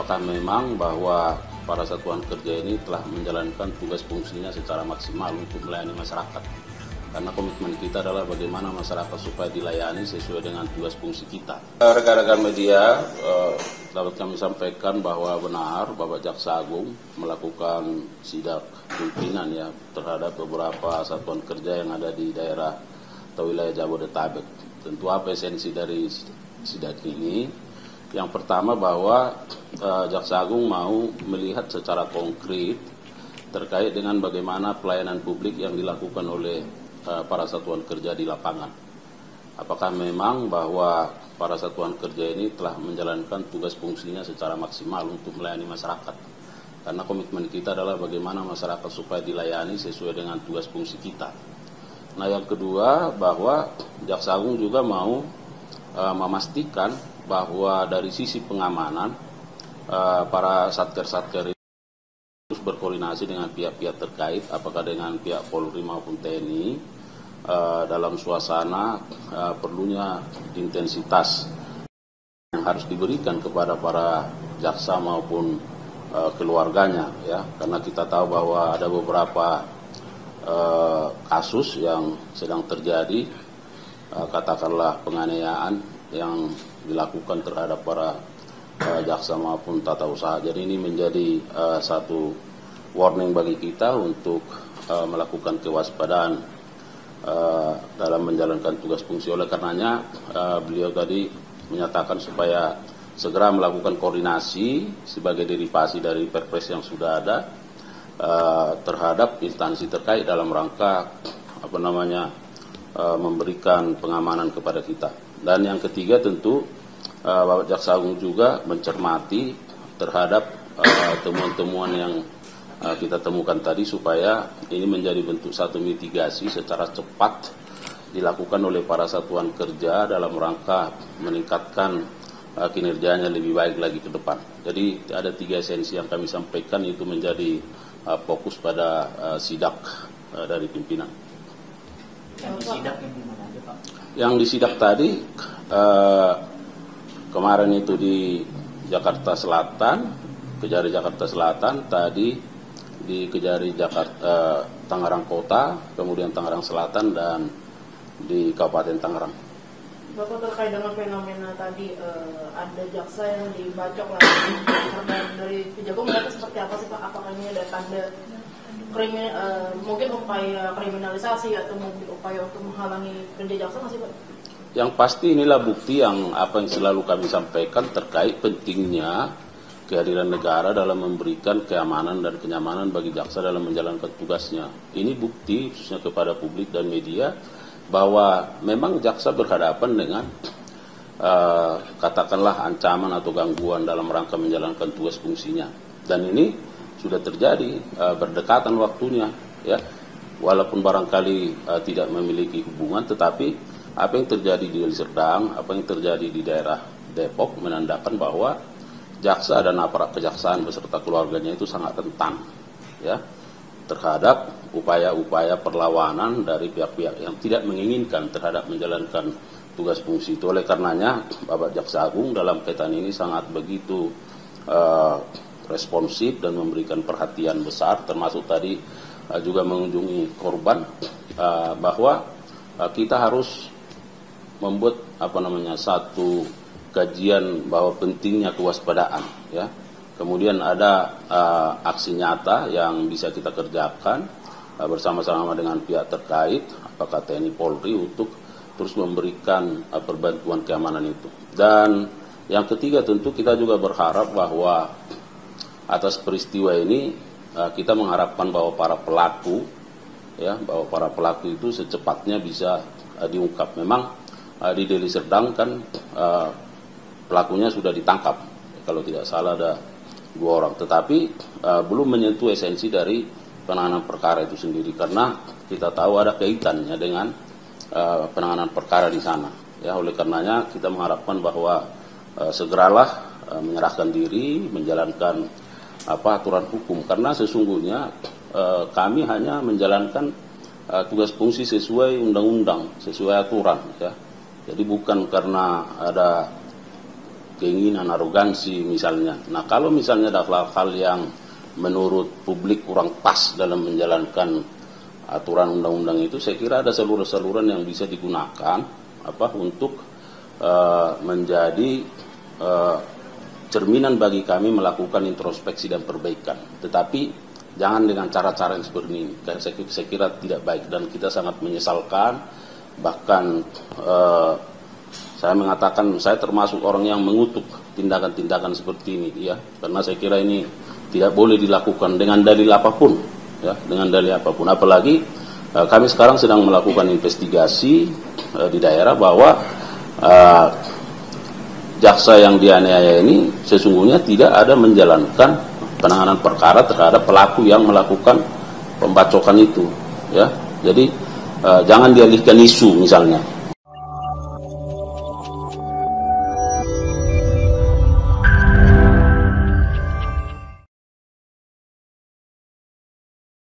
apakah memang bahwa para satuan kerja ini telah menjalankan tugas fungsinya secara maksimal untuk melayani masyarakat. Karena komitmen kita adalah bagaimana masyarakat supaya dilayani sesuai dengan tugas fungsi kita. Rekan-rekan media, dapat kami sampaikan bahwa benar Bapak Jaksa Agung melakukan sidak pimpinan ya terhadap beberapa satuan kerja yang ada di daerah atau wilayah Jabodetabek. Tentu apa esensi dari sidak ini? Yang pertama bahwa Jaksa Agung mau melihat secara konkret terkait dengan bagaimana pelayanan publik yang dilakukan oleh para satuan kerja di lapangan. Apakah memang bahwa para satuan kerja ini telah menjalankan tugas fungsinya secara maksimal untuk melayani masyarakat. Karena komitmen kita adalah bagaimana masyarakat supaya dilayani sesuai dengan tugas fungsi kita. Nah, yang kedua bahwa Jaksa Agung juga mau memastikan bahwa dari sisi pengamanan para satker-satker itu terus berkoordinasi dengan pihak-pihak terkait, apakah dengan pihak Polri maupun TNI dalam suasana perlunya intensitas yang harus diberikan kepada para jaksa maupun keluarganya ya, karena kita tahu bahwa ada beberapa kasus yang sedang terjadi, katakanlah penganiayaan yang dilakukan terhadap para jaksa maupun tata usaha. Jadi ini menjadi satu warning bagi kita untuk melakukan kewaspadaan dalam menjalankan tugas fungsi. Oleh karenanya beliau tadi menyatakan supaya segera melakukan koordinasi sebagai derivasi dari perpres yang sudah ada terhadap instansi terkait dalam rangka memberikan pengamanan kepada kita. Dan yang ketiga tentu Bapak Jaksa Agung juga mencermati terhadap temuan-temuan yang kita temukan tadi supaya ini menjadi bentuk satu mitigasi secara cepat dilakukan oleh para satuan kerja dalam rangka meningkatkan kinerjanya lebih baik lagi ke depan. Jadi ada 3 esensi yang kami sampaikan, itu menjadi fokus pada sidak dari pimpinan. Yang disidak tadi kemarin itu di Jakarta Selatan, Kejari Jakarta Selatan, tadi di Kejari Jakarta Tangerang Kota, kemudian Tangerang Selatan, dan di Kabupaten Tangerang. Bapak, terkait dengan fenomena tadi ada jaksa yang dibacok lagi, dari Kejagung melihatnya seperti apa sih Pak? Apakah ini ada tanda mungkin upaya kriminalisasi atau mungkin upaya untuk menghalangi kerja jaksa masih Pak? Yang pasti inilah bukti yang selalu kami sampaikan terkait pentingnya kehadiran negara dalam memberikan keamanan dan kenyamanan bagi jaksa dalam menjalankan tugasnya. Ini bukti khususnya kepada publik dan media bahwa memang jaksa berhadapan dengan katakanlah ancaman atau gangguan dalam rangka menjalankan tugas fungsinya. Dan ini sudah terjadi berdekatan waktunya ya. Walaupun barangkali tidak memiliki hubungan, tetapi apa yang terjadi di Deli Serdang, apa yang terjadi di daerah Depok menandakan bahwa jaksa dan aparat kejaksaan beserta keluarganya itu sangat rentan ya terhadap upaya-upaya perlawanan dari pihak-pihak yang tidak menginginkan terhadap menjalankan tugas fungsi itu. Oleh karenanya Bapak Jaksa Agung dalam kaitan ini sangat begitu responsif dan memberikan perhatian besar, termasuk tadi juga mengunjungi korban, bahwa kita harus membuat satu kajian bahwa pentingnya kewaspadaan ya. Kemudian ada aksi nyata yang bisa kita kerjakan bersama-sama dengan pihak terkait, apakah TNI Polri, untuk terus memberikan perbantuan keamanan itu. Dan yang ketiga tentu kita juga berharap bahwa atas peristiwa ini kita mengharapkan bahwa para pelaku itu secepatnya bisa diungkap. Memang di Deli Serdang kan pelakunya sudah ditangkap, kalau tidak salah ada 2 orang, tetapi belum menyentuh esensi dari penanganan perkara itu sendiri, karena kita tahu ada kaitannya dengan penanganan perkara di sana ya. Oleh karenanya kita mengharapkan bahwa segeralah menyerahkan diri, menjalankan aturan hukum, karena sesungguhnya kami hanya menjalankan tugas fungsi sesuai undang-undang, sesuai aturan ya. Jadi bukan karena ada keinginan, arogansi misalnya. Nah, kalau misalnya ada hal-hal yang menurut publik kurang pas dalam menjalankan aturan undang-undang itu, saya kira ada saluran-saluran yang bisa digunakan untuk menjadi cerminan bagi kami melakukan introspeksi dan perbaikan. Tetapi jangan dengan cara-cara yang seperti ini. Saya kira tidak baik dan kita sangat menyesalkan. Bahkan saya mengatakan saya termasuk orang yang mengutuk tindakan-tindakan seperti ini, ya, karena saya kira ini tidak boleh dilakukan dengan dalil apapun, ya, dengan dalil apapun. Apalagi kami sekarang sedang melakukan investigasi di daerah bahwa jaksa yang dianiaya ini sesungguhnya tidak ada menjalankan penanganan perkara terhadap pelaku yang melakukan pembacokan itu, ya. Jadi jangan dialihkan isu misalnya.